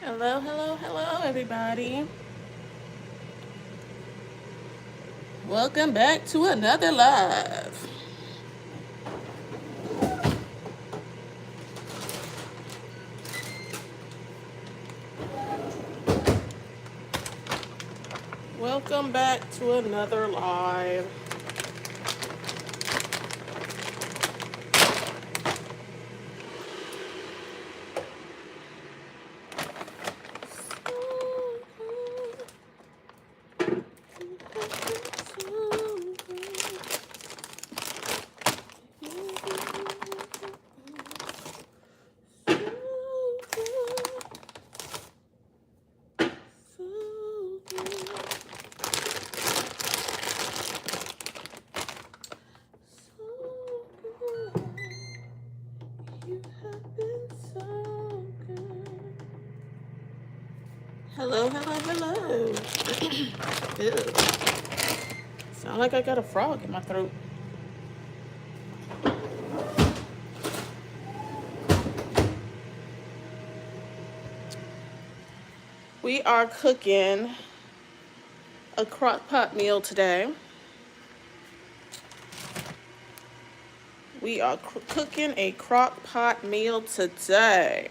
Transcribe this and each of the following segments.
Hello, hello, hello, everybody. Welcome back to another live. Welcome back to another live. Hello, hello, hello. Ew. Sound like I got a frog in my throat. We are cooking a crock pot meal today. We are cooking a crock pot meal today.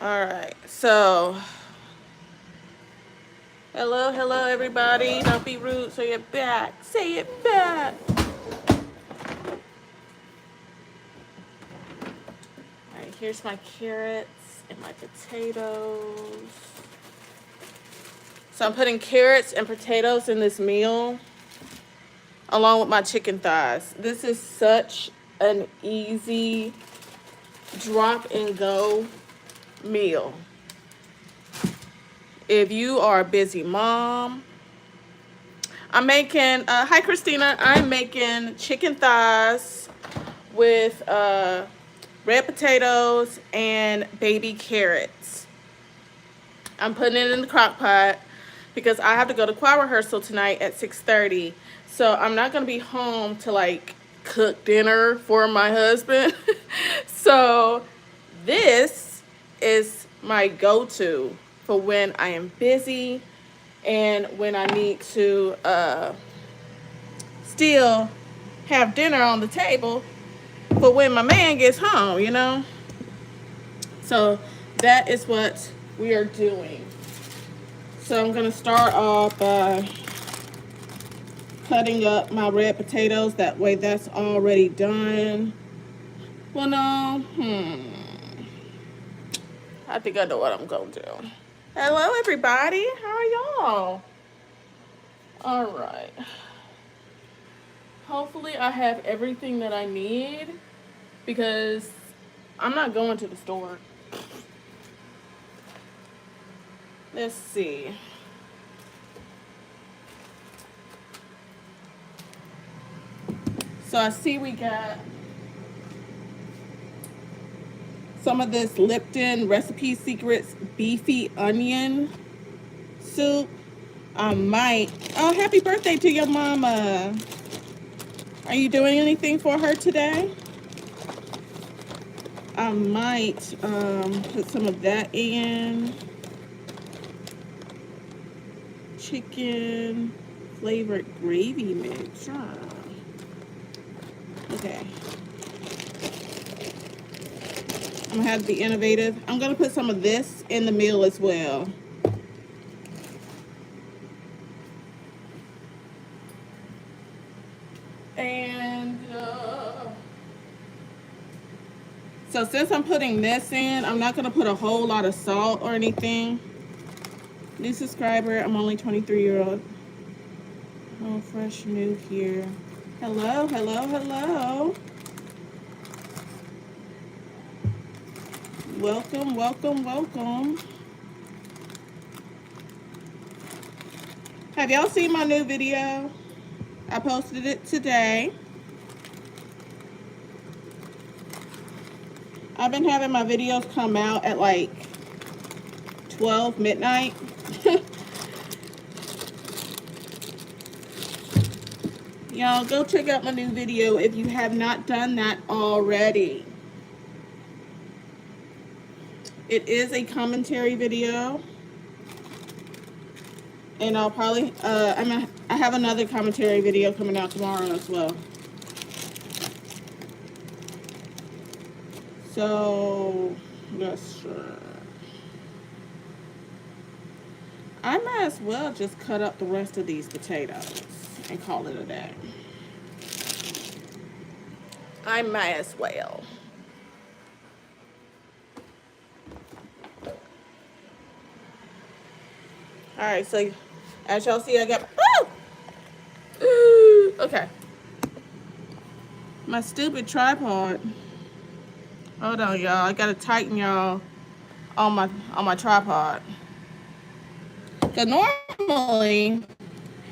All right, so hello, hello, everybody. Don't be rude. Say it back. Say it back. All right, here's my carrots and my potatoes. So I'm putting carrots and potatoes in this meal along with my chicken thighs. This is such an easy drop and go meal. If you are a busy mom, I'm making, hi Christina, I'm making chicken thighs with red potatoes and baby carrots. I'm putting it in the crock pot because I have to go to choir rehearsal tonight at 6:30. So I'm not going to be home to like cook dinner for my husband. So this is my go-to for when I am busy and when I need to still have dinner on the table for when my man gets home, you know? So that is what we are doing. So I'm going to start off by cutting up my red potatoes. That way that's already done. Well, no. I think I know what I'm going to do. Hello, everybody. How are y'all? All right. Hopefully I have everything that I need because I'm not going to the store. Let's see. So I see we got some of this Lipton Recipe Secrets beefy onion soup. I might. Oh, happy birthday to your mama. Are you doing anything for her today? I might put some of that in. Chicken flavored gravy mix. Okay. I'm gonna have to be innovative. I'm gonna put some of this in the meal as well. And so since I'm putting this in, I'm not gonna put a whole lot of salt or anything. New subscriber, I'm only 23-year-old. Oh, fresh new here. Hello, hello, hello. Welcome, welcome, welcome. Have y'all seen my new video? I posted it today. I've been having my videos come out at like 12 midnight. Y'all go check out my new video if you have not done that already. It is a commentary video. And I'll probably, I have another commentary video coming out tomorrow as well. So, yes, I might as well just cut up the rest of these potatoes and call it a day. I might as well. All right, so as y'all see, I got, okay. My stupid tripod. Hold on, y'all. I gotta tighten y'all on my tripod. Cause normally,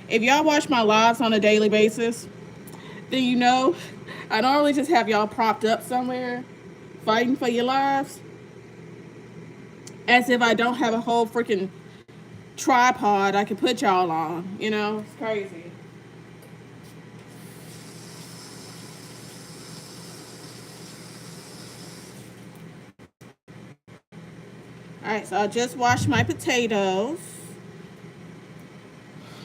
if y'all watch my lives on a daily basis, then you know I normally just have y'all propped up somewhere, fighting for your lives, as if I don't have a whole freaking tripod I can put y'all on. You know, it's crazy. Alright, so I just washed my potatoes.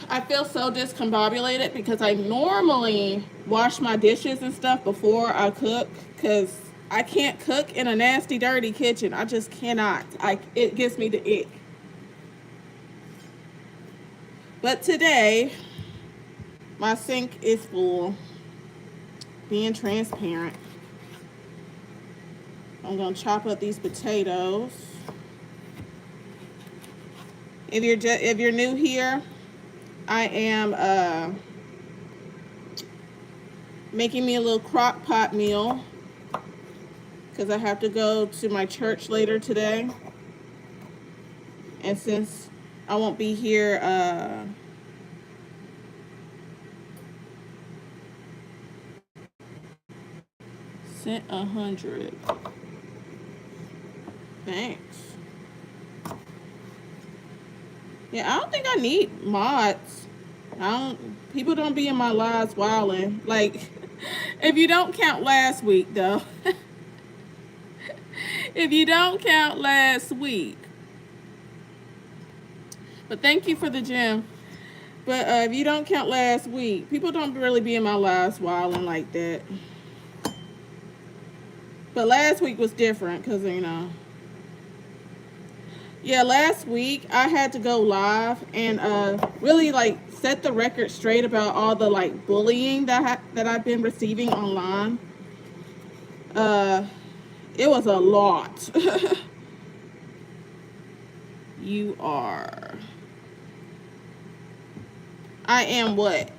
I feel so discombobulated because I normally wash my dishes and stuff before I cook, because I can't cook in a nasty, dirty kitchen. I just cannot. It gives me the ick. But today, my sink is full. Being transparent. I'm gonna chop up these potatoes. If you're new here, I am making me a little crock pot meal because I have to go to my church later today. And since I won't be here sent 100. Thanks. Yeah, I don't think I need mods. People don't be in my lives wilding. Like, if you don't count last week, though. If you don't count last week. But thank you for the gym. But if you don't count last week, people don't really be in my lives wilding like that. But last week was different because, you know. Yeah, last week I had to go live and really like set the record straight about all the like bullying that I've been receiving online. It was a lot. You are. I am what?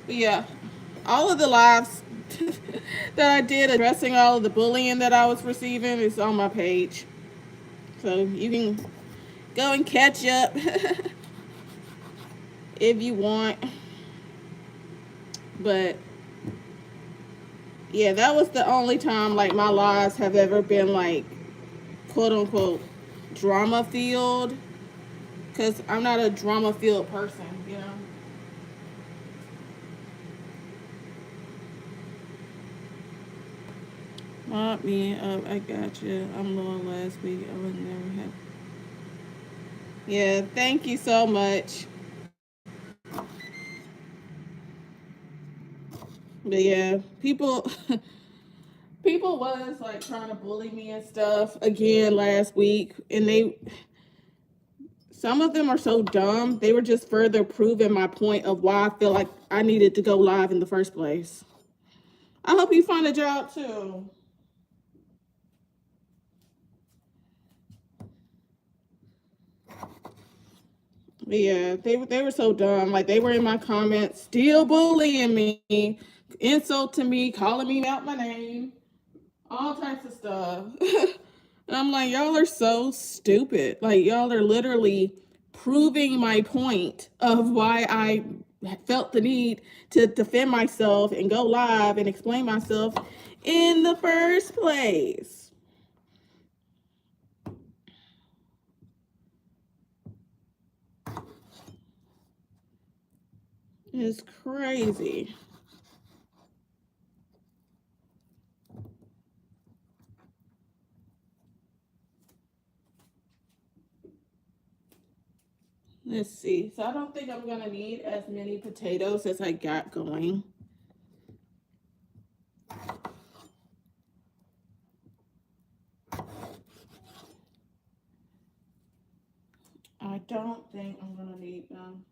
Yeah, all of the lives that I did addressing all of the bullying that I was receiving is on my page. So you can go and catch up if you want. But yeah, that was the only time like my lives have ever been like quote unquote drama filled, because I'm not a drama filled person, you know. Not me. I got you. I'm low last week. I would never have. Yeah, thank you so much. But yeah, people people was like trying to bully me and stuff again last week, and some of them are so dumb. They were just further proving my point of why I feel like I needed to go live in the first place. I hope you find a job too. But yeah, they were so dumb. Like they were in my comments, still bullying me, insulting me, calling me out my name, all types of stuff. And I'm like, y'all are so stupid. Like y'all are literally proving my point of why I felt the need to defend myself and go live and explain myself in the first place. It's crazy. Let's see. So I don't think I'm going to need as many potatoes as I got going. I don't think I'm going to need them.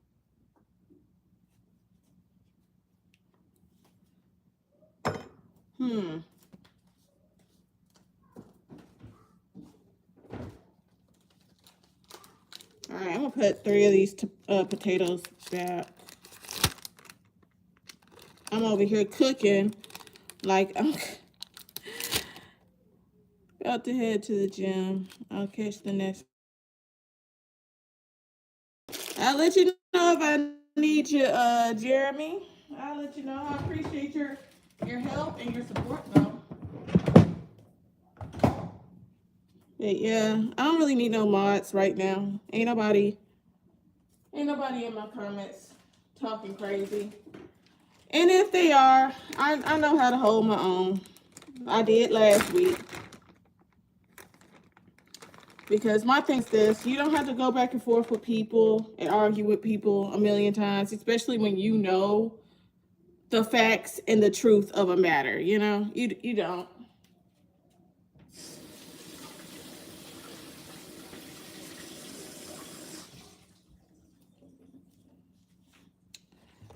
All right, I'm going to put 3 of these potatoes back. I'm over here cooking like I'm about to head to the gym. I'll catch the next. I'll let you know if I need you, Jeremy. I'll let you know. I appreciate your help and your support, though. But yeah, I don't really need no mods right now. Ain't nobody in my comments talking crazy. And if they are, I know how to hold my own. I did last week. Because my thing's this, you don't have to go back and forth with people and argue with people a million times, especially when you know the facts and the truth of a matter, you know? You don't.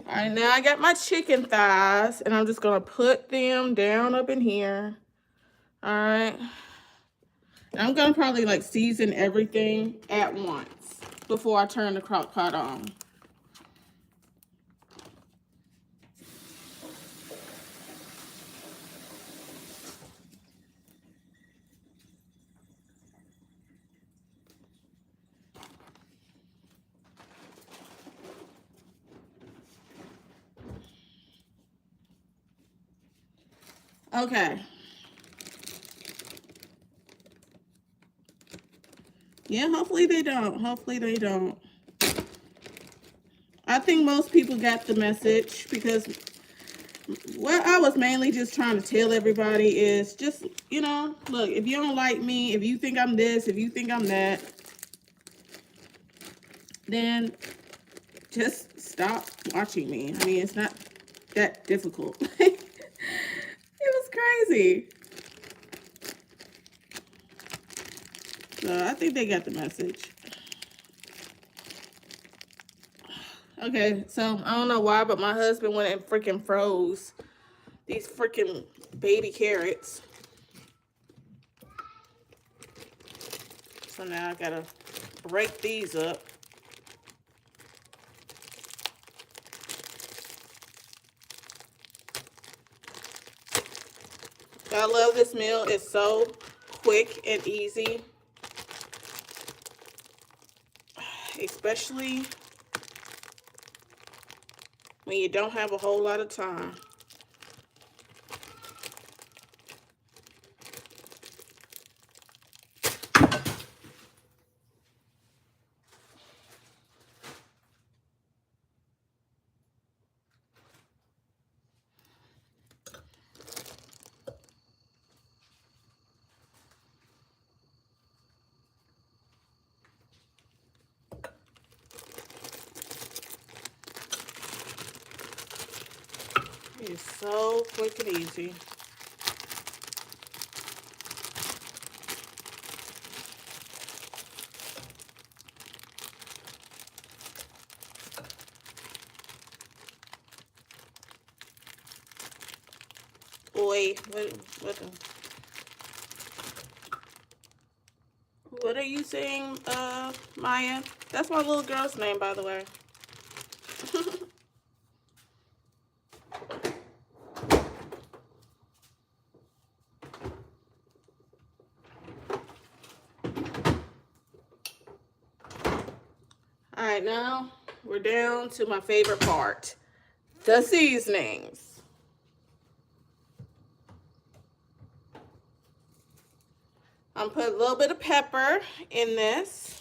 All right, now I got my chicken thighs, and I'm just going to put them down up in here. All right. I'm going to probably like season everything at once before I turn the crock pot on. Okay. Yeah, hopefully they don't. Hopefully they don't. I think most people got the message because what I was mainly just trying to tell everybody is just, you know, look, if you don't like me, if you think I'm this, if you think I'm that, then just stop watching me. I mean, it's not that difficult. It was crazy. So I think they got the message. Okay, so I don't know why, but my husband went and freaking froze these freaking baby carrots. So now I gotta break these up. I love this meal. It's so quick and easy. Especially when you don't have a whole lot of time. It's so quick and easy. Boy, what are you saying, Maya? That's my little girl's name, by the way. All right, now we're down to my favorite part, the seasonings. I'm putting a little bit of pepper in this.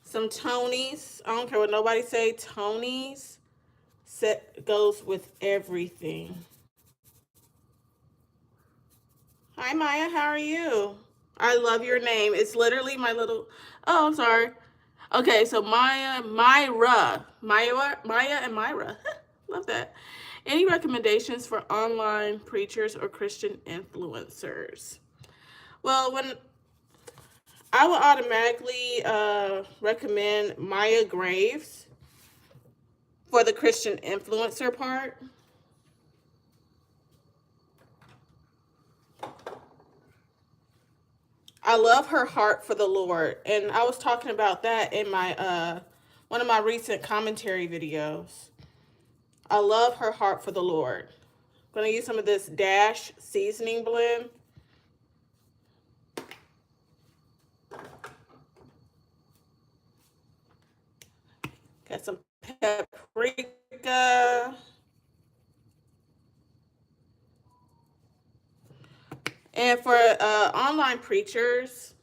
Some Tony's. I don't care what nobody say. Tony's goes with everything. Hi, Maya. How are you? I love your name. It's literally my little. Oh, I'm sorry. Okay, so Maya, and Myra. Love that. Any recommendations for online preachers or Christian influencers? Well, when I would automatically recommend Maya Graves for the Christian influencer part. I love her heart for the Lord, and I was talking about that in my one of my recent commentary videos. I love her heart for the Lord. I'm gonna use some of this Dash seasoning blend. Got some paprika. And for online preachers,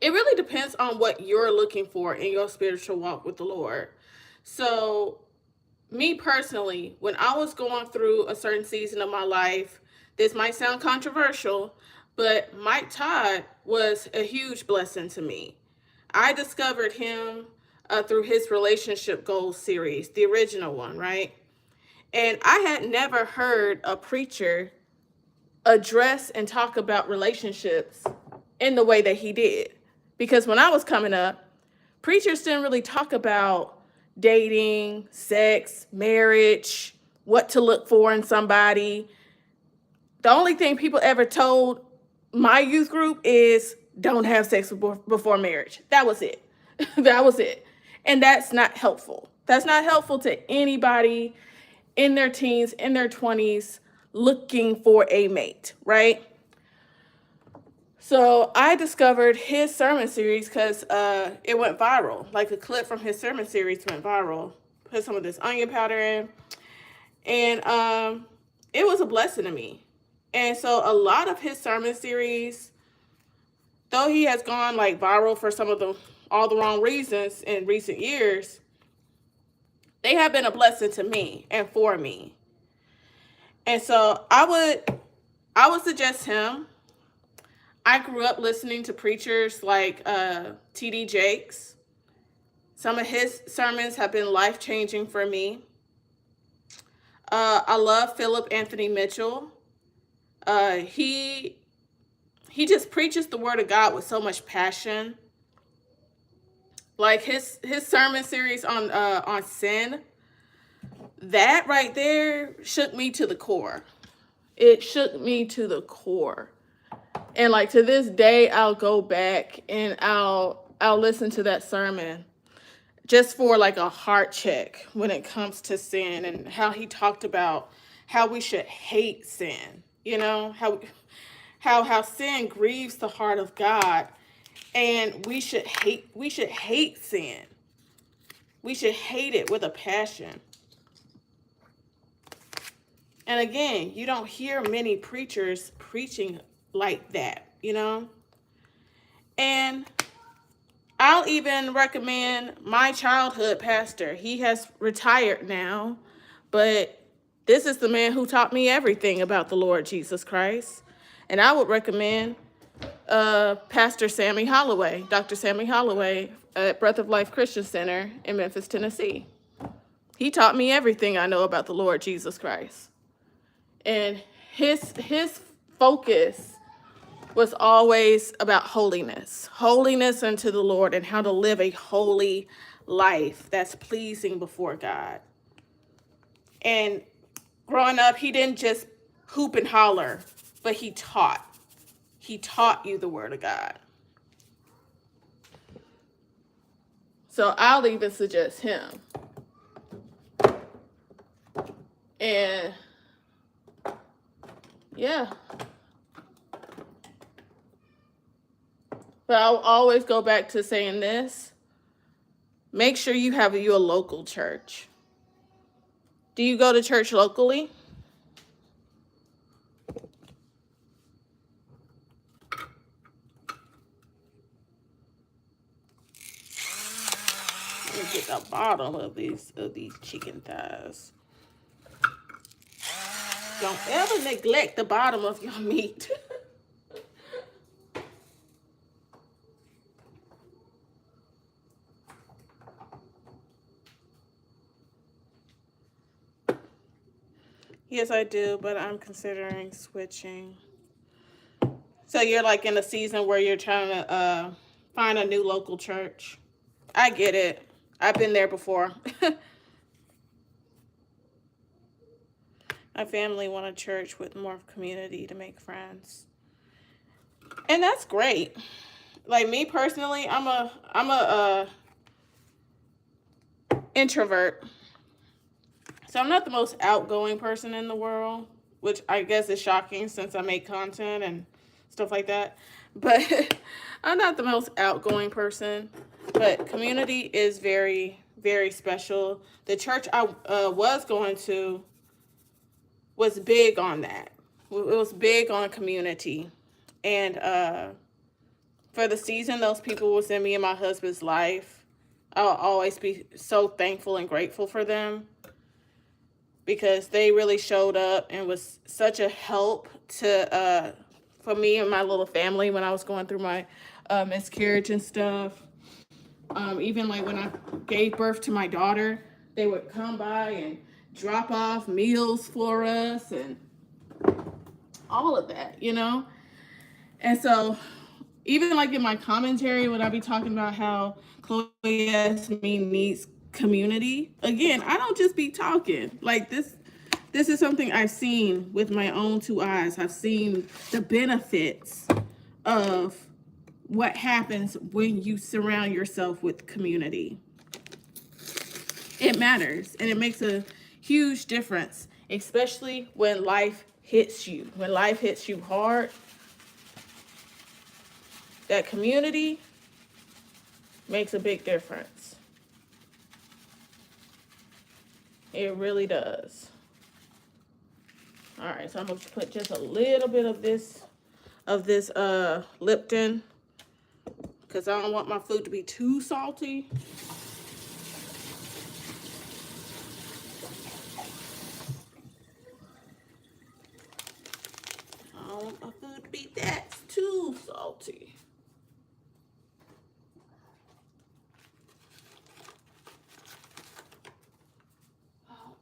it really depends on what you're looking for in your spiritual walk with the Lord. So, me personally, when I was going through a certain season of my life, this might sound controversial, but Mike Todd was a huge blessing to me. I discovered him through his Relationship Goals series, the original one, right? And I had never heard a preacher address and talk about relationships in the way that he did. Because when I was coming up, preachers didn't really talk about dating, sex, marriage, what to look for in somebody. The only thing people ever told my youth group is don't have sex before marriage. That was it. That was it. And that's not helpful. That's not helpful to anybody in their teens, in their 20s, looking for a mate, right? So I discovered his sermon series because it went viral. Like a clip from his sermon series went viral. Put some of this onion powder in. And it was a blessing to me. And so a lot of his sermon series, though he has gone like viral for all the wrong reasons in recent years, they have been a blessing to me and for me. And so I would suggest him. I grew up listening to preachers like T.D. Jakes. Some of his sermons have been life-changing for me. I love Philip Anthony Mitchell. He just preaches the word of God with so much passion. Like his sermon series on sin, that right there shook me to the core. It shook me to the core. And like to this day, I'll go back and I'll listen to that sermon just for like a heart check when it comes to sin, and how he talked about how we should hate sin. You know, how sin grieves the heart of God, and we should hate sin. We should hate it with a passion. And again, you don't hear many preachers preaching like that, you know? And I'll even recommend my childhood pastor. He has retired now, but this is the man who taught me everything about the Lord Jesus Christ. And I would recommend Pastor Sammy Holloway, Dr. Sammy Holloway at Breath of Life Christian Center in Memphis, Tennessee. He taught me everything I know about the Lord Jesus Christ. And his focus was always about holiness unto the Lord, and how to live a holy life that's pleasing before God. And growing up, he didn't just hoop and holler, but he taught. He taught you the word of God. So I'll even suggest him. And yeah. But I'll always go back to saying this. Make sure you have a local church. Do you go to church locally? Let me get the bottom of these chicken thighs. Don't ever neglect the bottom of your meat. Yes, I do, but I'm considering switching. So you're like in a season where you're trying to find a new local church. I get it. I've been there before. My family want a church with more community to make friends. And that's great. Like me personally, I'm a introvert. So I'm not the most outgoing person in the world, which I guess is shocking since I make content and stuff like that. But I'm not the most outgoing person. But community is very, very special. The church I was going to was big on that. It was big on community. And for the season those people was in me and my husband's life, I'll always be so thankful and grateful for them, because they really showed up and was such a help to for me and my little family when I was going through my miscarriage and stuff. Even like when I gave birth to my daughter, they would come by and drop off meals for us and all of that, you know? And so even like in my commentary, when I be talking about how Chloe Yasmin needs community, again, I don't just be talking. Like this is something I've seen with my own two eyes. I've seen the benefits of what happens when you surround yourself with community. It matters, and it makes a huge difference, especially when life hits you. When life hits you hard, that community makes a big difference. It really does. All right, so I'm gonna put just a little bit of this Lipton, because I don't want my food to be too salty. I don't want my food to be that too salty. All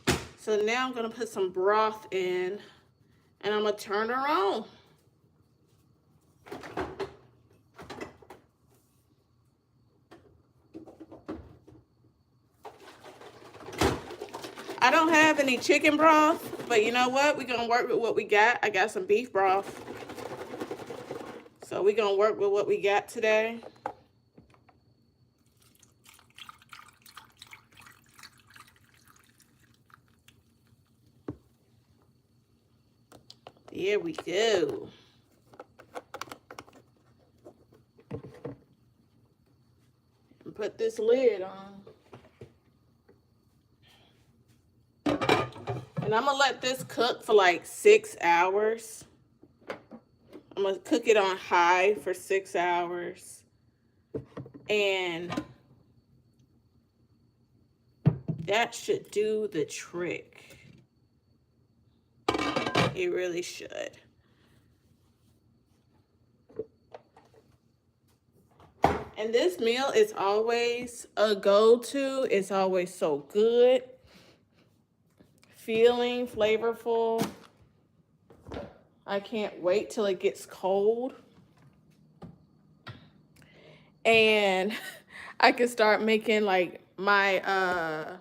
right. So now I'm gonna put some broth in, and I'm gonna turn her on. I don't have any chicken broth, but you know what? We're gonna work with what we got. I got some beef broth. So we're gonna work with what we got today. There we go. And put this lid on. And I'm gonna let this cook for like 6 hours. I'm gonna cook it on high for 6 hours. And that should do the trick. It really should. And this meal is always a go-to. It's always so good. Feeling flavorful. I can't wait till it gets cold. And I can start making like my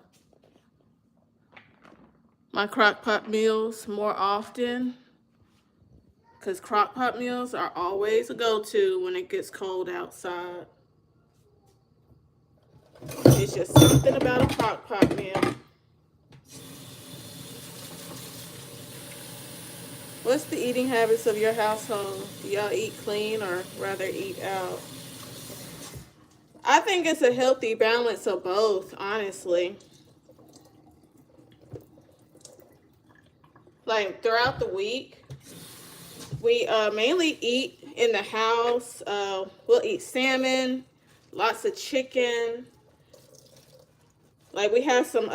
my crock pot meals more often, because crock pot meals are always a go-to when it gets cold outside. It's just something about a crock pot meal. What's the eating habits of your household? Do y'all eat clean or rather eat out? I think it's a healthy balance of both, honestly. Like throughout the week, we mainly eat in the house. We'll eat salmon, lots of chicken. Like we have some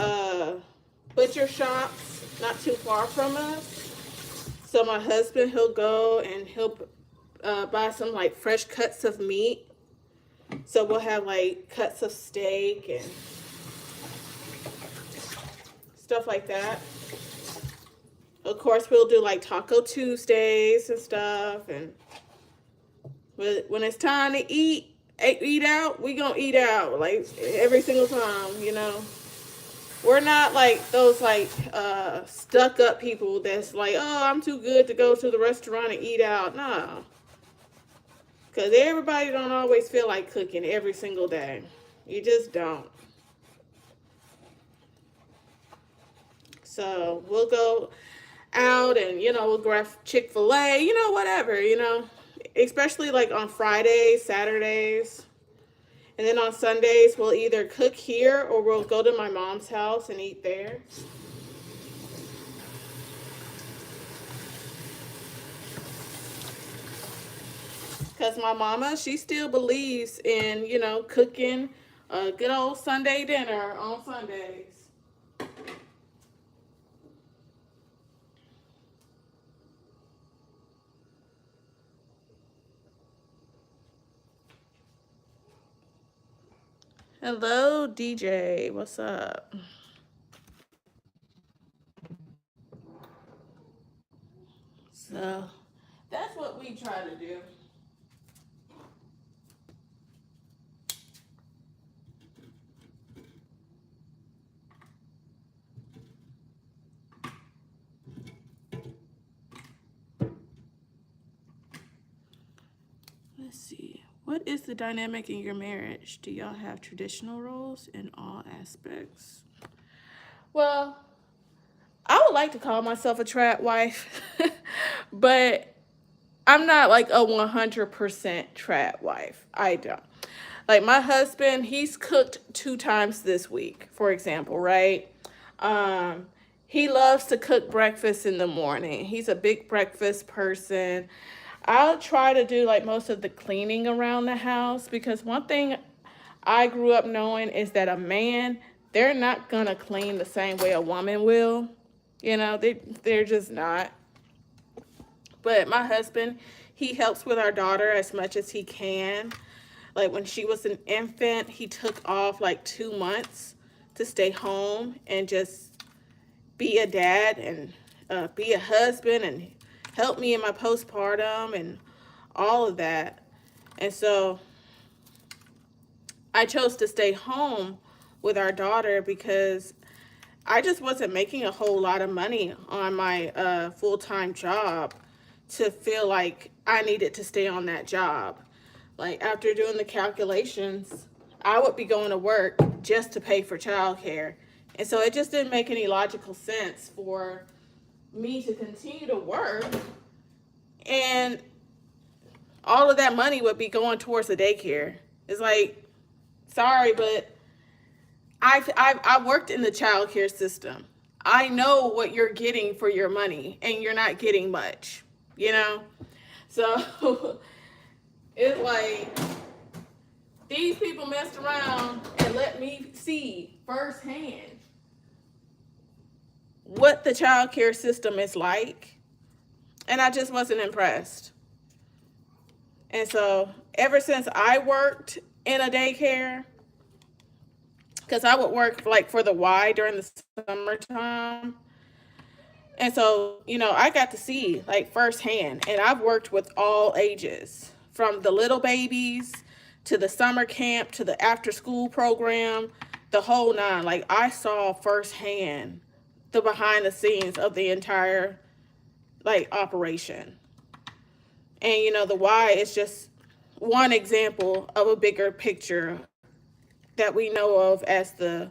butcher shops not too far from us. So my husband, he'll go and he'll buy some like fresh cuts of meat. So we'll have like cuts of steak and stuff like that. Of course, we'll do like Taco Tuesdays and stuff. And when it's time to eat out, we gonna eat out like every single time, you know. We're not like those like stuck up people that's like, oh, I'm too good to go to the restaurant and eat out. No, because everybody don't always feel like cooking every single day. You just don't. So we'll go out and, you know, we'll grab Chick-fil-A, you know, whatever, you know, especially like on Fridays, Saturdays. And then on Sundays, we'll either cook here or we'll go to my mom's house and eat there. Because my mama, she still believes in, you know, cooking a good old Sunday dinner on Sundays. Hello, DJ. What's up? So that's what we try to do. Let's see. What is the dynamic in your marriage? Do y'all have traditional roles in all aspects? Well, I would like to call myself a trad wife, but I'm not like a 100% trad wife. I don't. Like my husband, he's cooked 2 times this week, for example, right? Um, he loves to cook breakfast in the morning. He's a big breakfast person. I'll try to do like most of the cleaning around the house because one thing I grew up knowing is that a man, they're not gonna clean the same way a woman will. You know, they're just not. But my husband, he helps with our daughter as much as he can. Like when she was an infant, he took off like 2 months to stay home and just be a dad and be a husband and help me in my postpartum and all of that. And so I chose to stay home with our daughter because I just wasn't making a whole lot of money on my full-time job to feel like I needed to stay on that job. Like after doing the calculations, I would be going to work just to pay for childcare. And so it just didn't make any logical sense for me to continue to work and all of that money would be going towards the daycare. It's like, sorry, but I've worked in the childcare system. I know what you're getting for your money, and you're not getting much, you know? So it's like these people messed around and let me see firsthand what the childcare system is like, and I just wasn't impressed. And so ever since I worked in a daycare, because I would work like for the Y during the summertime. And so, you know, I got to see like firsthand, and I've worked with all ages from the little babies to the summer camp to the after school program, the whole nine. Like I saw firsthand the behind the scenes of the entire like operation. And, you know, the Y is just one example of a bigger picture that we know of as the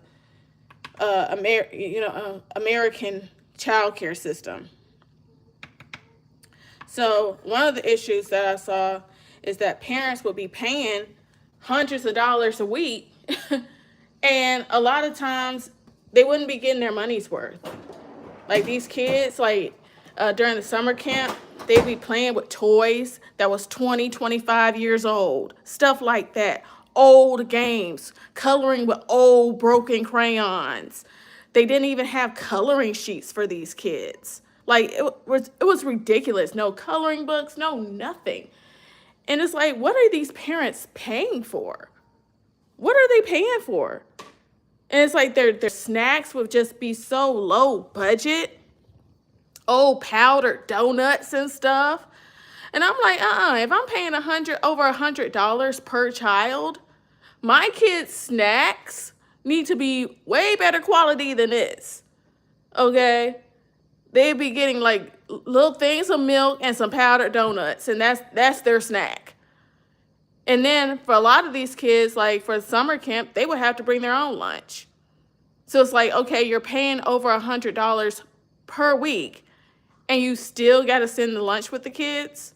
American child care system. So one of the issues that I saw is that parents would be paying hundreds of dollars a week, and a lot of times they wouldn't be getting their money's worth. Like these kids, like during the summer camp, they'd be playing with toys that was 20, 25 years old, stuff like that. Old games, coloring with old broken crayons. They didn't even have coloring sheets for these kids. Like it was ridiculous. No coloring books, no nothing. And it's like, what are these parents paying for? What are they paying for? And it's like their snacks would just be so low budget. Old powdered donuts and stuff. And I'm like, if I'm paying over $100 per child, my kids' snacks need to be way better quality than this. Okay? They'd be getting like little things of milk and some powdered donuts, and that's their snack. And then for a lot of these kids, like for summer camp, they would have to bring their own lunch. So it's like, okay, you're paying over $100 per week, and you still got to send the lunch with the kids?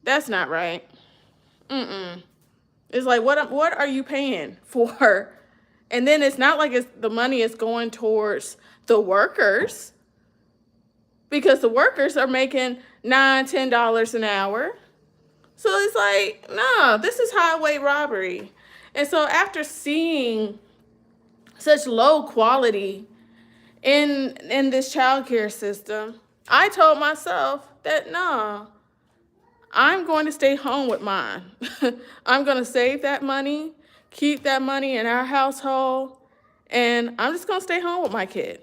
That's not right. It's like, what are you paying for? And then it's not like the money is going towards the workers, because the workers are making $9, $10 an hour. So it's like, no, this is highway robbery. And so after seeing such low quality in this childcare system, I told myself that no, I'm going to stay home with mine. I'm going to save that money, keep that money in our household, and I'm just going to stay home with my kid.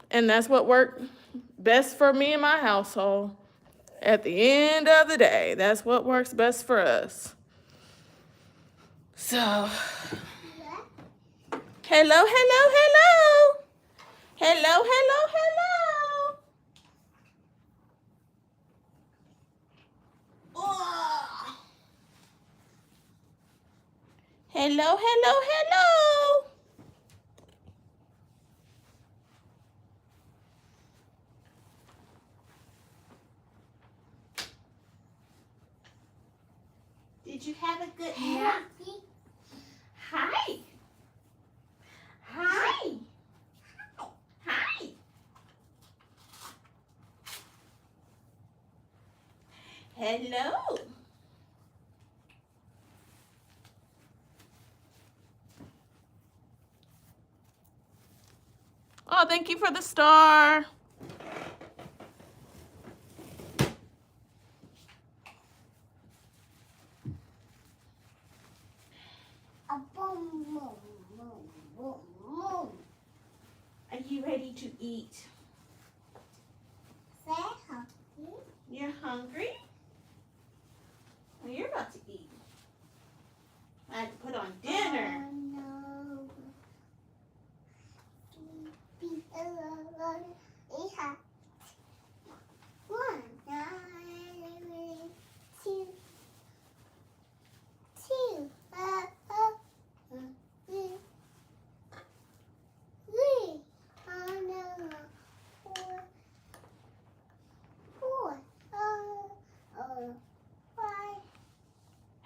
And that's what worked best for me and my household. At the end of the day, that's what works best for us. So, hello, hello, hello. Hello, hello, hello. Oh. Hello, hello, hello. Did you have a good nap? Hi. Hi. Hi. Hello. Oh, thank you for the star. Are you ready to eat? You're hungry? Well, you're about to eat. I have to put on dinner.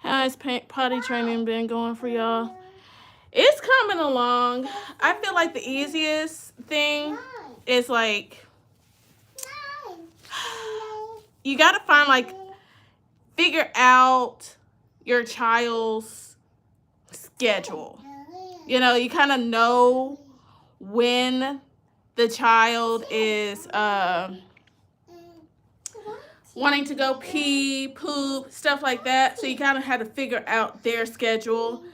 How has potty training been going for y'all? It's coming along. I feel like the easiest thing is like, you got to find like, figure out your child's schedule. You know, you kind of know when the child is wanting to go pee, poop, stuff like that. So you kind of have to figure out their schedule.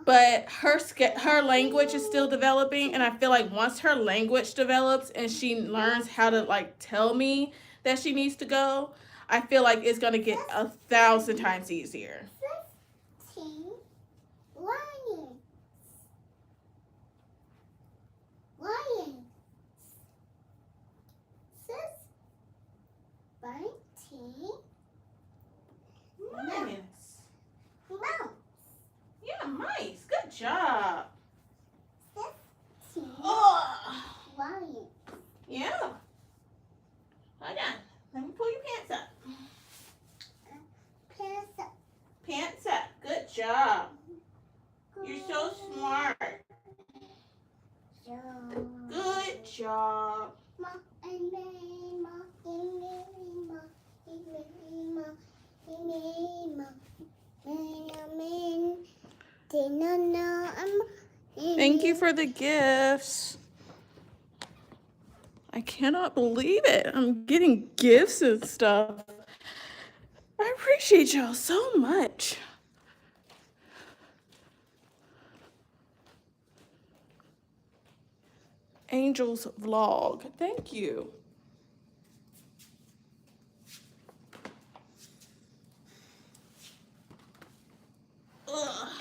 But her language is still developing, and I feel like once her language develops and she learns how to like tell me that she needs to go, I feel like it's gonna get 1,000 times easier. Mice. Yeah, mice. Good job. Oh. Yeah. Hold on. Let job. Thank you for the gifts. I cannot believe it. I'm getting gifts and stuff. I appreciate y'all so much. Angel's vlog. Thank you. Ugh.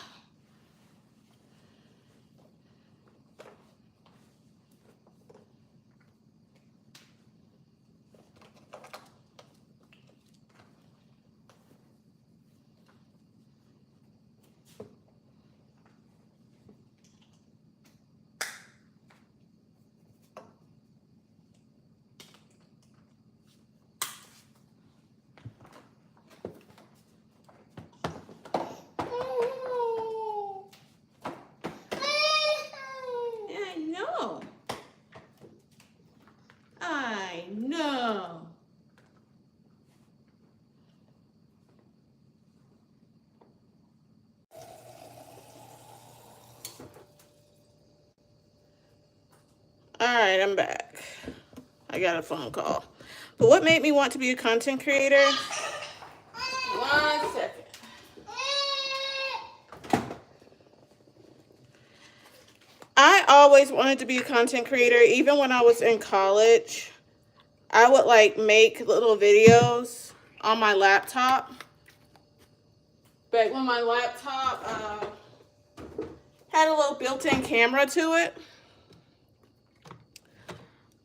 I know. All right, I'm back. I got a phone call. But what made me want to be a content creator? 1 second. I always wanted to be a content creator. Even when I was in college, I would like make little videos on my laptop. But when my laptop had a little built-in camera to it,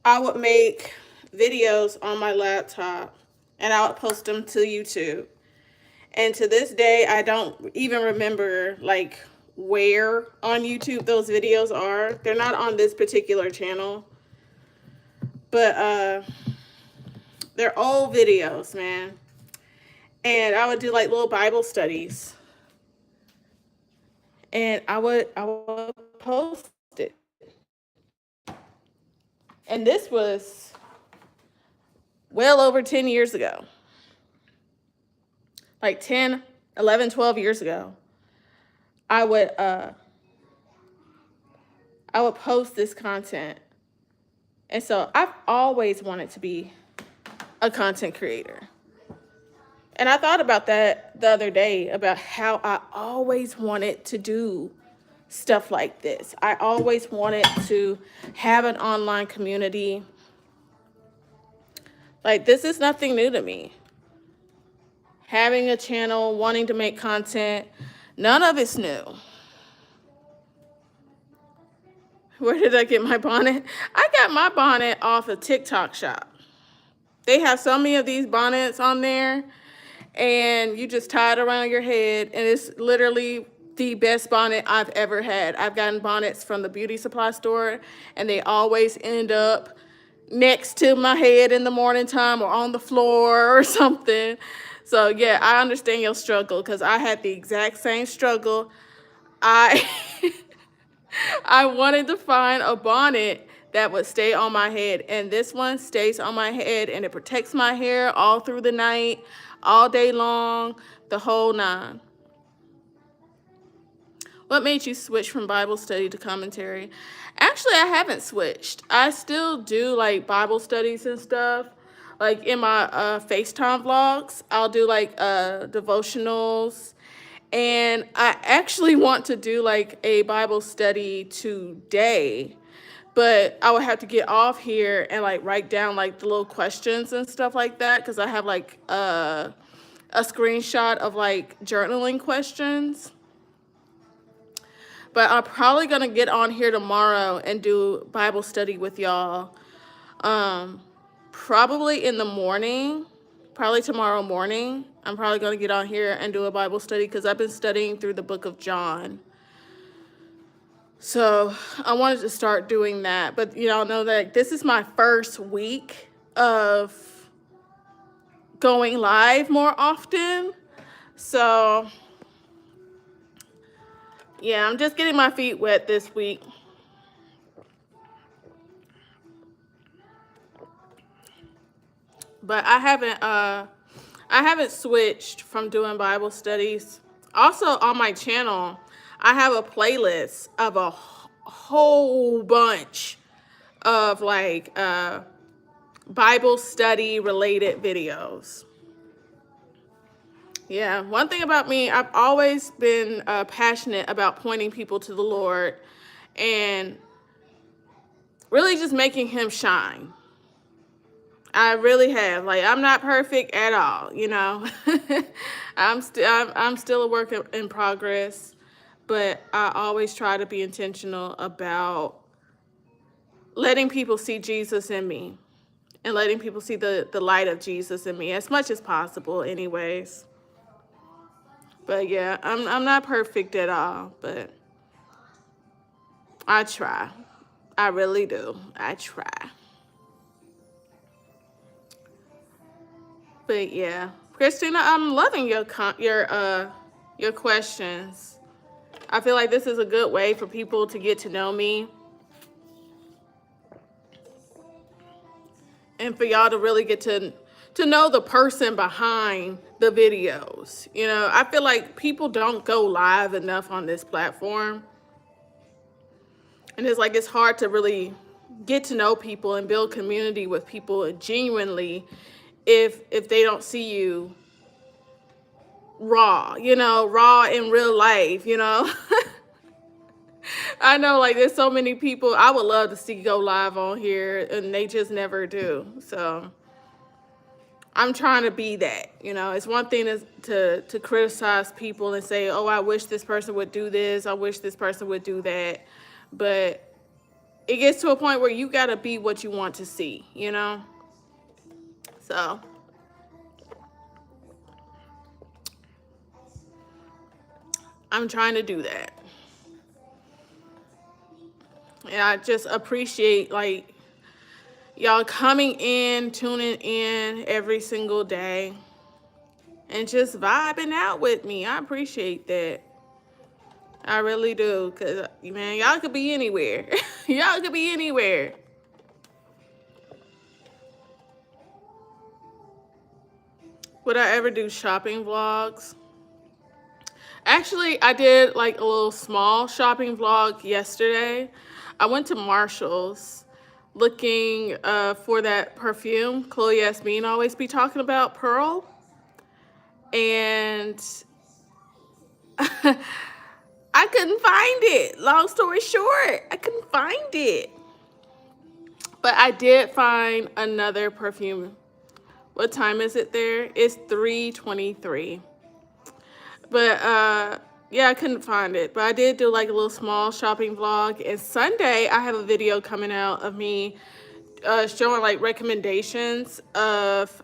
I would make videos on my laptop and I would post them to YouTube. And to this day, I don't even remember like where on YouTube those videos are. They're not on this particular channel. But they're old videos, man. And I would do like little Bible studies. And I would post it. And this was well over 10 years ago. Like 10, 11, 12 years ago. I would post this content. And so I've always wanted to be a content creator. And I thought about that the other day, about how I always wanted to do stuff like this. I always wanted to have an online community. Like, this is nothing new to me. Having a channel, wanting to make content, none of it's new. Where did I get my bonnet? I got my bonnet off of TikTok Shop. They have so many of these bonnets on there, and you just tie it around your head, and it's literally the best bonnet I've ever had. I've gotten bonnets from the beauty supply store, and they always end up next to my head in the morning time or on the floor or something. So yeah, I understand your struggle, because I had the exact same struggle. I wanted to find a bonnet that would stay on my head, and this one stays on my head, and it protects my hair all through the night, all day long, the whole nine. What made you switch from Bible study to commentary? Actually, I haven't switched. I still do like Bible studies and stuff. Like in my FaceTime vlogs, I'll do like devotionals. And I actually want to do like a Bible study today, but I would have to get off here and like write down like the little questions and stuff like that, because I have like a screenshot of like journaling questions. But I'm probably gonna get on here tomorrow and do Bible study with y'all. Probably in the morning, probably tomorrow morning. I'm probably gonna get on here and do a Bible study, because I've been studying through the book of John. So I wanted to start doing that. But y'all know that this is my first week of going live more often. So yeah, I'm just getting my feet wet this week. But I haven't switched from doing Bible studies. Also on my channel, I have a playlist of a whole bunch of like Bible study related videos. Yeah, one thing about me, I've always been passionate about pointing people to the Lord and really just making him shine. I really have. Like, I'm not perfect at all, you know. I'm still a work in progress, but I always try to be intentional about letting people see Jesus in me and letting people see the light of Jesus in me as much as possible anyways. But yeah, I'm not perfect at all, but I try. I really do. I try. But yeah, Christina, I'm loving your questions. I feel like this is a good way for people to get to know me and for y'all to really get to know the person behind the videos. You know, I feel like people don't go live enough on this platform. And it's like it's hard to really get to know people and build community with people genuinely if they don't see you raw, you know, raw in real life, you know. I know, like, there's so many people I would love to see go live on here, and they just never do. So I'm trying to be that, you know. It's one thing to criticize people and say, oh, I wish this person would do this, I wish this person would do that. But it gets to a point where you got to be what you want to see, you know. So I'm trying to do that. And I just appreciate, like, y'all coming in, tuning in every single day, and just vibing out with me. I appreciate that. I really do. Because, man, y'all could be anywhere. Y'all could be anywhere. Would I ever do shopping vlogs? Actually, I did like a little small shopping vlog yesterday. I went to Marshall's looking for that perfume Chloe Yasmin always be talking about, Pearl. And I couldn't find it. Long story short, I couldn't find it. But I did find another perfume. What time is it there? It's 3:23. But yeah, I couldn't find it. But I did do like a little small shopping vlog. And Sunday, I have a video coming out of me showing like recommendations of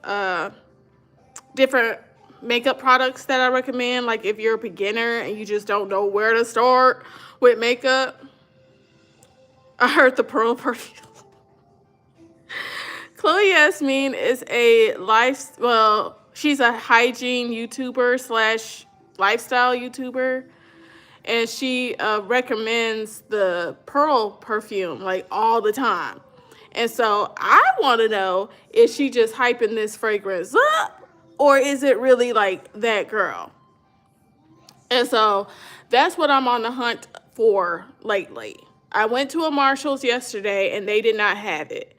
different makeup products that I recommend. Like if you're a beginner and you just don't know where to start with makeup. I heard the Pearl perfume. Chloe Yasmin is she's a hygiene YouTuber slash lifestyle YouTuber. And she recommends the Pearl perfume like all the time. And so I want to know, is she just hyping this fragrance up, or is it really like that girl? And so that's what I'm on the hunt for lately. I went to a Marshall's yesterday and they did not have it.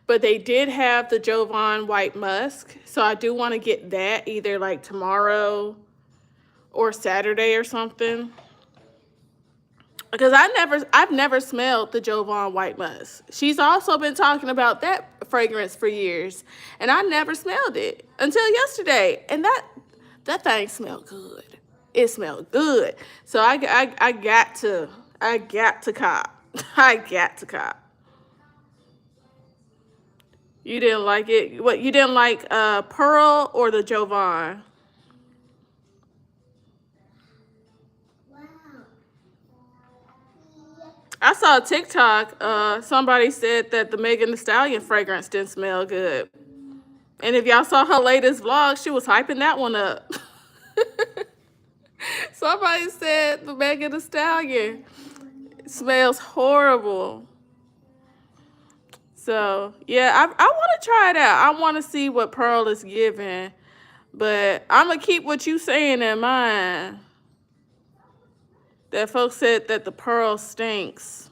But they did have the Jovan White Musk. So I do want to get that either like tomorrow or Saturday or something. Because I've never smelled the Jovan White Musk. She's also been talking about that fragrance for years, and I never smelled it until yesterday. And that thing smelled good. It smelled good. So I got to cop. I got to cop. You didn't like it? What, you didn't like Pearl or the Jovan? I saw a TikTok. Somebody said that the Megan Thee Stallion fragrance didn't smell good. And if y'all saw her latest vlog, she was hyping that one up. Somebody said the Megan Thee Stallion smells horrible. So yeah, I want to try it out. I want to see what Pearl is giving, but I'm gonna keep what you saying in mind. That folks said that the Pearl stinks.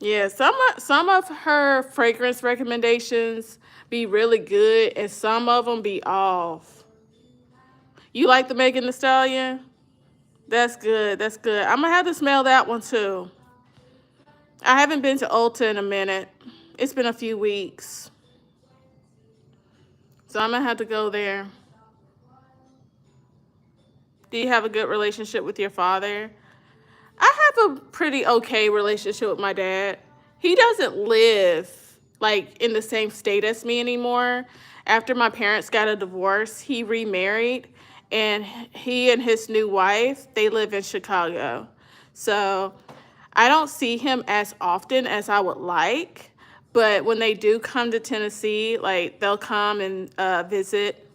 Yeah, some of her fragrance recommendations be really good, and some of them be off. You like the Megan Thee Stallion? That's good. That's good. I'm gonna have to smell that one too. I haven't been to Ulta in a minute. It's been a few weeks, so I'm gonna have to go there. Do you have a good relationship with your father? I have a pretty okay relationship with my dad. He doesn't live like in the same state as me anymore. After my parents got a divorce, he remarried, and he and his new wife, they live in Chicago. So I don't see him as often as I would like, but when they do come to Tennessee, like they'll come and visit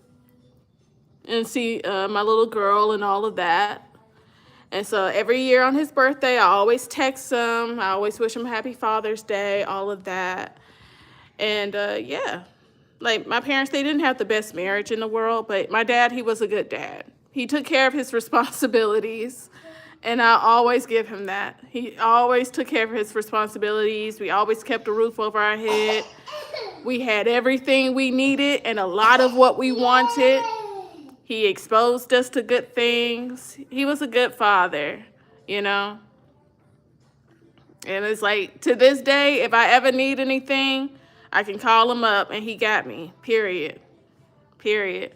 and see my little girl and all of that. And so every year on his birthday, I always text him. I always wish him happy Father's Day, all of that. And yeah, like my parents, they didn't have the best marriage in the world, but my dad, he was a good dad. He took care of his responsibilities, and I always give him that. He always took care of his responsibilities. We always kept a roof over our head. We had everything we needed and a lot of what we wanted. He exposed us to good things. He was a good father, you know? And it's like, to this day, if I ever need anything, I can call him up and he got me, period. Period.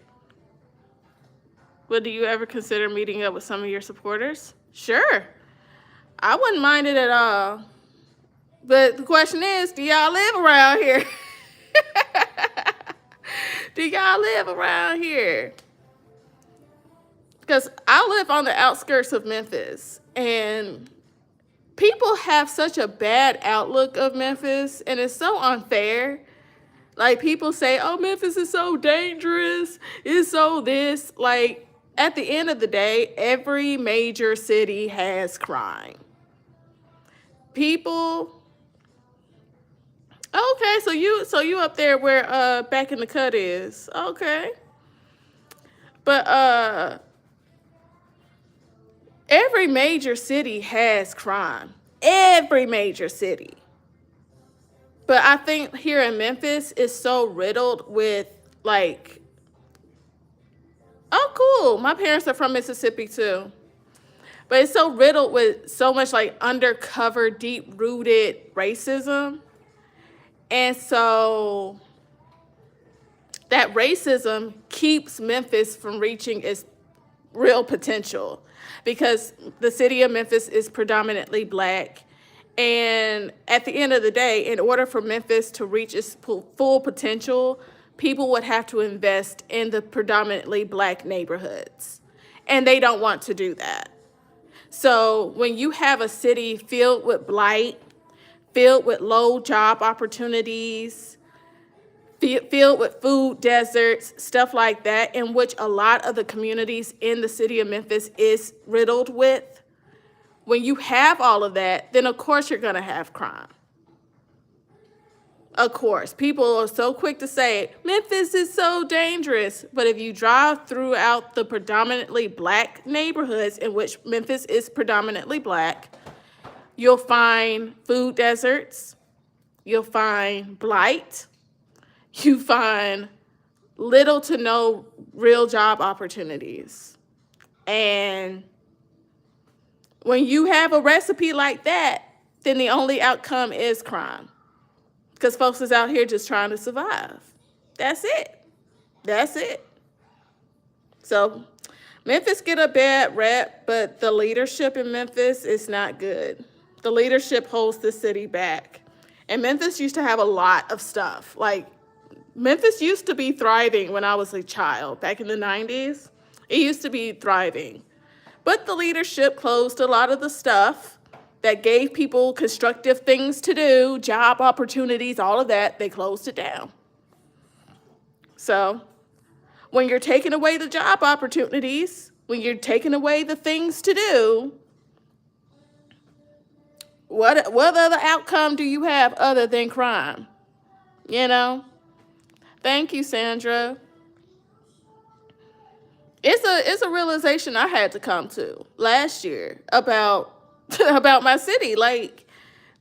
Would you ever consider meeting up with some of your supporters? Sure. I wouldn't mind it at all. But the question is, do y'all live around here? Do y'all live around here? Because I live on the outskirts of Memphis, and people have such a bad outlook of Memphis, and it's so unfair. Like, people say, oh, Memphis is so dangerous, it's so this. Like, at the end of the day, every major city has crime. People, okay, so you up there where Back in the Cut is. Okay. But every major city has crime. Every major city. But I think here in Memphis is so riddled with, like, oh, cool. My parents are from Mississippi too. But it's so riddled with so much like undercover, deep-rooted racism. And so that racism keeps Memphis from reaching its real potential, because the city of Memphis is predominantly Black. And at the end of the day, in order for Memphis to reach its full potential, people would have to invest in the predominantly Black neighborhoods. And they don't want to do that. So when you have a city filled with blight, filled with low job opportunities, filled with food deserts, stuff like that, in which a lot of the communities in the city of Memphis is riddled with, when you have all of that, then of course you're going to have crime. Of course. People are so quick to say, Memphis is so dangerous. But if you drive throughout the predominantly Black neighborhoods, in which Memphis is predominantly Black, you'll find food deserts, you'll find blight, you find little to no real job opportunities. And when you have a recipe like that, then the only outcome is crime. Because folks is out here just trying to survive. That's it. That's it. So Memphis get a bad rep, but the leadership in Memphis is not good. The leadership holds the city back. And Memphis used to have a lot of stuff. Like, Memphis used to be thriving when I was a child, back in the 90s. It used to be thriving. But the leadership closed a lot of the stuff that gave people constructive things to do, job opportunities, all of that. They closed it down. So when you're taking away the job opportunities, when you're taking away the things to do, What other outcome do you have other than crime? You know? Thank you, Sandra. It's a realization I had to come to last year about about my city. Like,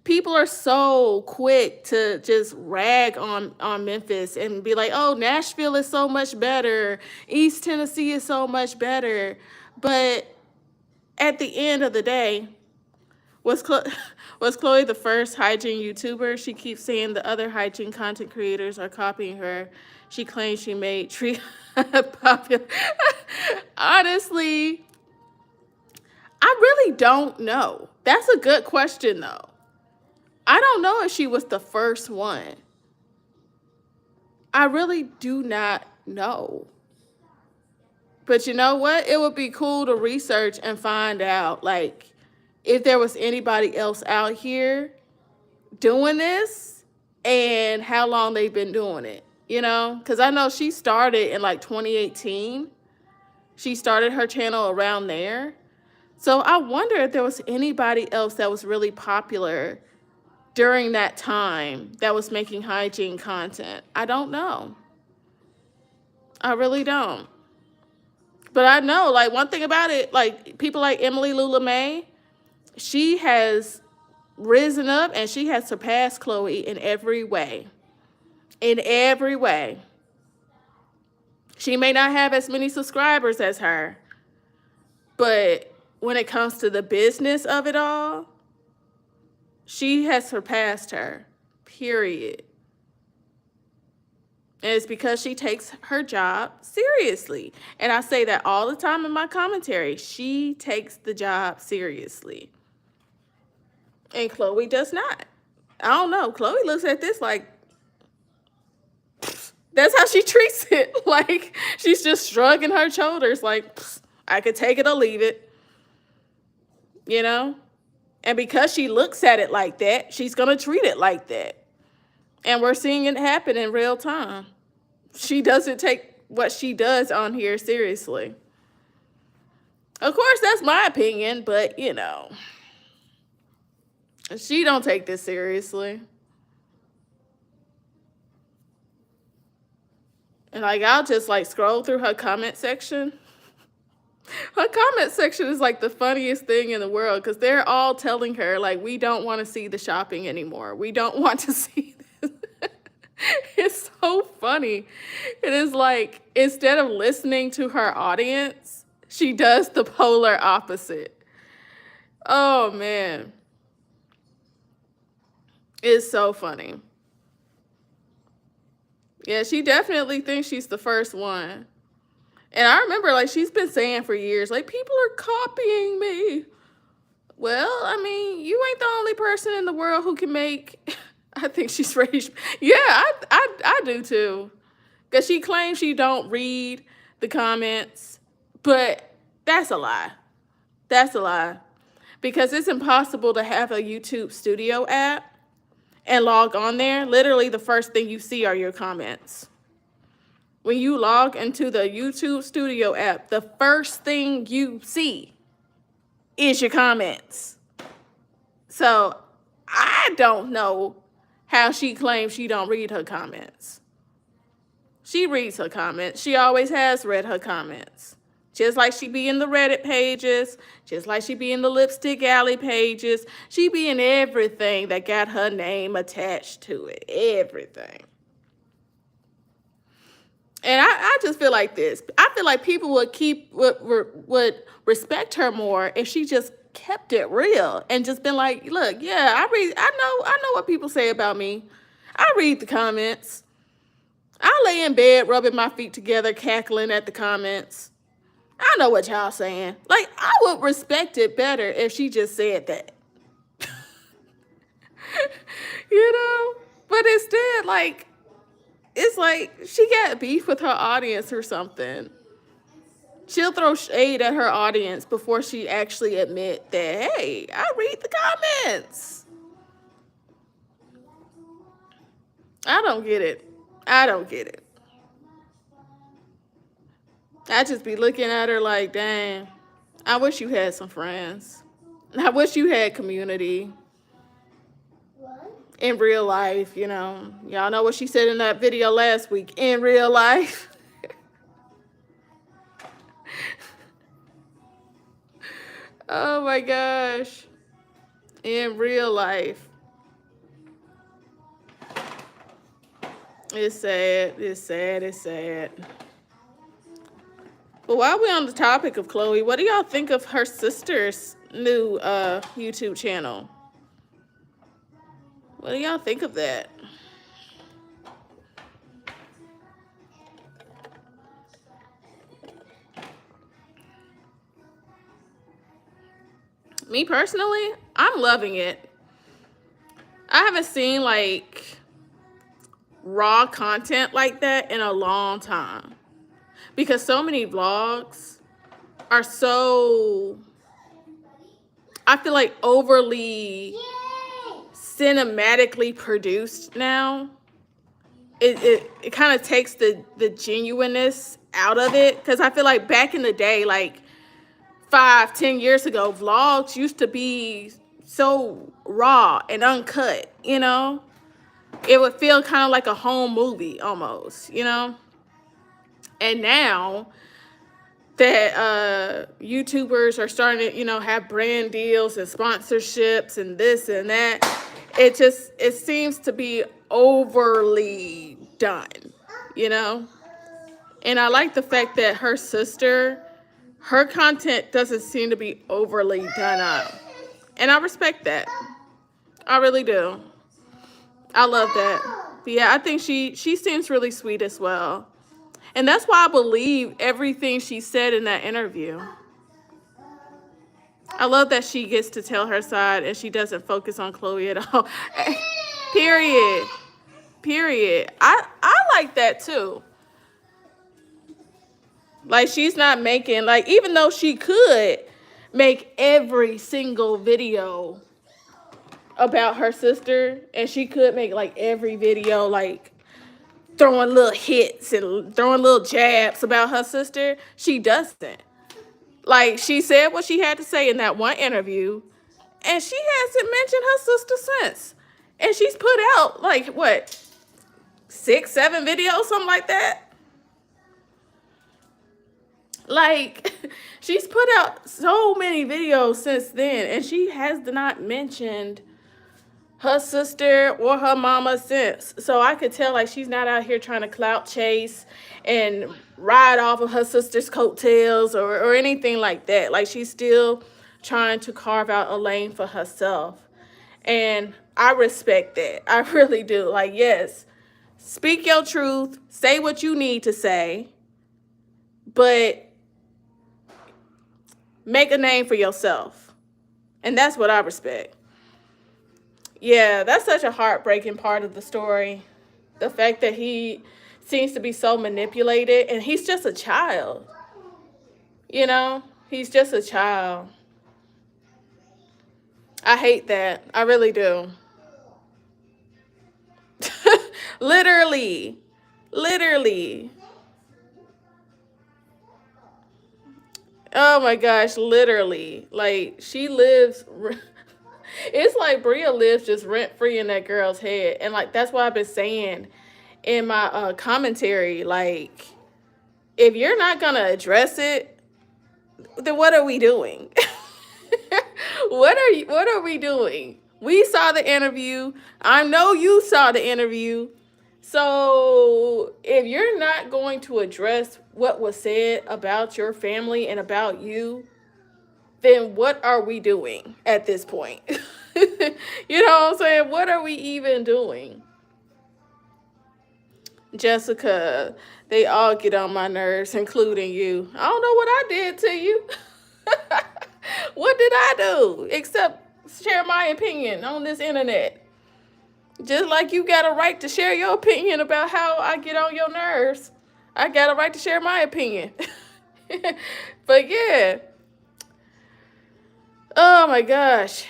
people are so quick to just rag on Memphis and be like, "Oh, Nashville is so much better. East Tennessee is so much better." But at the end of the day, was Chlo- was Chloe the first hygiene YouTuber? She keeps saying the other hygiene content creators are copying her. She claims she made tree popular. Honestly, I really don't know. That's a good question though. I don't know if she was the first one. I really do not know. But you know what? It would be cool to research and find out, like, if there was anybody else out here doing this and how long they've been doing it, you know? Because I know she started in like 2018. She started her channel around there. So I wonder if there was anybody else that was really popular during that time that was making hygiene content. I don't know. I really don't. But I know, like, one thing about it, like, people like Emily Lula May, she has risen up and she has surpassed Chloe in every way. In every way. She may not have as many subscribers as her, but when it comes to the business of it all, she has surpassed her, period. And it's because she takes her job seriously. And I say that all the time in my commentary. She takes the job seriously. And Chloe does not. I don't know. Chloe looks at this like, that's how she treats it. Like, she's just shrugging her shoulders like, I could take it or leave it. You know? And because she looks at it like that, she's going to treat it like that. And we're seeing it happen in real time. She doesn't take what she does on here seriously. Of course, that's my opinion, but, you know, she don't take this seriously. And, like, I'll just, like, scroll through her comment section. Her comment section is, like, the funniest thing in the world because they're all telling her, like, we don't want to see the shopping anymore. We don't want to see this. It's so funny. It is like, instead of listening to her audience, she does the polar opposite. Oh, man. It's so funny. Yeah, she definitely thinks she's the first one. And I remember, like, she's been saying for years, like, people are copying me. Well, I mean, you ain't the only person in the world who can make. I think she's ready. Yeah, I do too. Because she claims she don't read the comments, but that's a lie. That's a lie. Because it's impossible to have a YouTube Studio app and log on there. Literally, the first thing you see are your comments. When you log into the YouTube Studio app, the first thing you see is your comments. So I don't know how she claims she don't read her comments. She reads her comments. She always has read her comments. Just like she be in the Reddit pages, just like she be in the Lipstick Alley pages. She be in everything that got her name attached to it. Everything. And I just feel like this. I feel like people would respect her more if she just kept it real and just been like, look, yeah, I know what people say about me. I read the comments. I lay in bed rubbing my feet together, cackling at the comments. I know what y'all saying. Like, I would respect it better if she just said that. You know? But instead, like, it's like she got beef with her audience or something. She'll throw shade at her audience before she actually admit that, hey, I read the comments. I don't get it. I don't get it. I just be looking at her like, dang, I wish you had some friends. I wish you had community. in real life, you know. Y'all know what she said in that video last week. In real life. Oh my gosh. In real life. It's sad. It's sad. It's sad. But while we're on the topic of Khloe, what do y'all think of her sister's new YouTube channel? What do y'all think of that? Me personally, I'm loving it. I haven't seen like raw content like that in a long time, because so many vlogs are so, I feel like, overly cinematically produced now. It kind of takes the genuineness out of it, because I feel like back in the day, like 5-10 years ago, vlogs used to be so raw and uncut, you know. It would feel kind of like a home movie almost, you know. And now that YouTubers are starting to, you know, have brand deals and sponsorships and this and that, it seems to be overly done, you know. And I like the fact that her sister, her content doesn't seem to be overly done up. And I respect that. I really do. I love that. But yeah, I think she seems really sweet as well. And that's why I believe everything she said in that interview. I love that she gets to tell her side and she doesn't focus on Khloe at all. Period. Period. I like that too. Like, she's not making, like, even though she could make every single video about her sister, and she could make like every video like throwing little hits and throwing little jabs about her sister, she doesn't. Like, she said what she had to say in that one interview, and she hasn't mentioned her sister since. And she's put out like what, 6-7 videos, something like that. Like, she's put out so many videos since then, and she has not mentioned her sister or her mama since. So I could tell, like, she's not out here trying to clout chase and ride off of her sister's coattails or anything like that. Like, she's still trying to carve out a lane for herself. And I respect that. I really do. Like, yes, speak your truth, say what you need to say, but make a name for yourself. And that's what I respect. Yeah, that's such a heartbreaking part of the story. The fact that he seems to be so manipulated, and he's just a child. You know, he's just a child. I hate that. I really do. Literally. Literally. Oh my gosh, literally. Like, she lives, it's like Bria lives just rent free in that girl's head. And like, that's what I've been saying in my commentary. Like, if you're not gonna address it, then what are we doing? What are we doing? We saw the interview. I know you saw the interview. So if you're not going to address what was said about your family and about you, then what are we doing at this point? You know what I'm saying? What are we even doing? Jessica, they all get on my nerves, including you. I don't know what I did to you. What did I do except share my opinion on this internet? Just like you got a right to share your opinion about how I get on your nerves, I got a right to share my opinion. But yeah. Oh my gosh.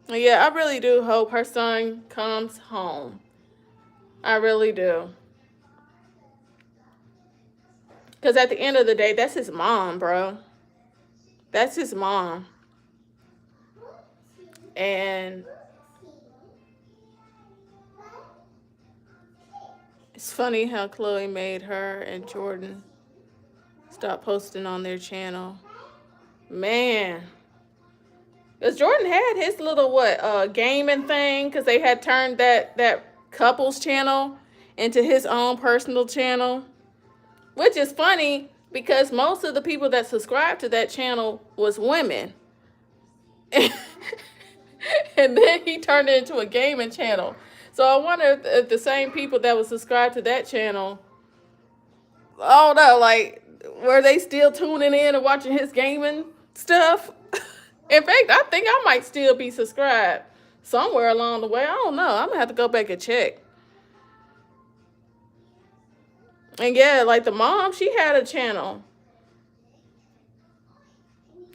Yeah, I really do hope her son comes home. I really do. Because at the end of the day, that's his mom, bro. That's his mom. And it's funny how Chloe made her and Jordan stop posting on their channel. Man. Because Jordan had his little, gaming thing, because they had turned that couples channel into his own personal channel. Which is funny, because most of the people that subscribed to that channel was women. And then he turned it into a gaming channel. So I wonder if the same people that would subscribe to that channel, I don't know, like, were they still tuning in and watching his gaming stuff? In fact, I think I might still be subscribed somewhere along the way. I don't know. I'm going to have to go back and check. And yeah, like the mom, she had a channel.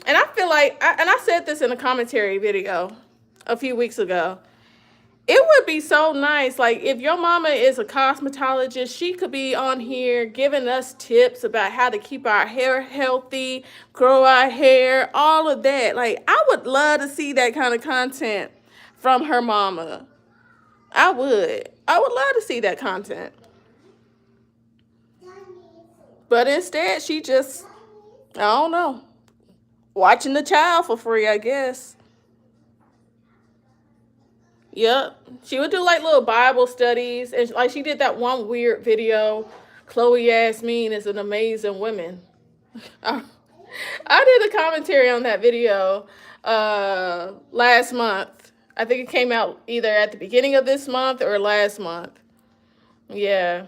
And I feel like, I said this in a commentary video a few weeks ago. It would be so nice, like, if your mama is a cosmetologist, she could be on here giving us tips about how to keep our hair healthy, grow our hair, all of that. Like, I would love to see that kind of content from her mama. I would love to see that content. But instead, she just, I don't know, watching the child for free, I guess. Yep. She would do like little Bible studies. And like she did that one weird video, Chloe Yasmin is an amazing woman. I did a commentary on that video last month. I think it came out either at the beginning of this month or last month. Yeah.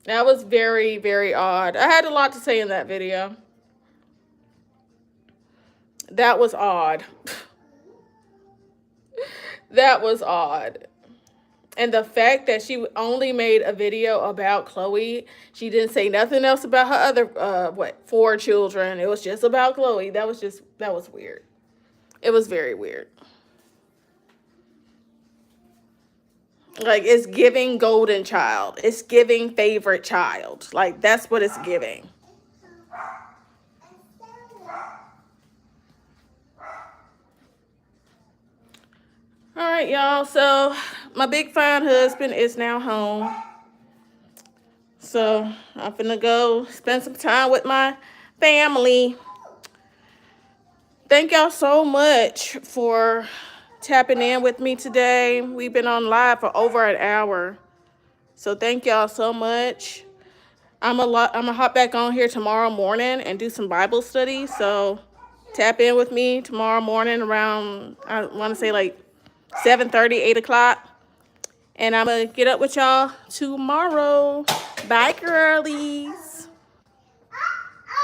That was very, very odd. I had a lot to say in that video. That was odd. That was odd. And the fact that she only made a video about Chloe, she didn't say nothing else about her other, 4 children. It was just about Chloe. That was weird. It was very weird. Like, it's giving golden child. It's giving favorite child. Like, that's what it's giving. All right, y'all. So my big fine husband is now home. So I'm finna go spend some time with my family. Thank y'all so much for tapping in with me today. We've been on live for over an hour. So thank y'all so much. I'm gonna hop back on here tomorrow morning and do some Bible study. So tap in with me tomorrow morning around, I want to say like 7:30, 8 o'clock. And I'm going to get up with y'all tomorrow. Bye, girlies.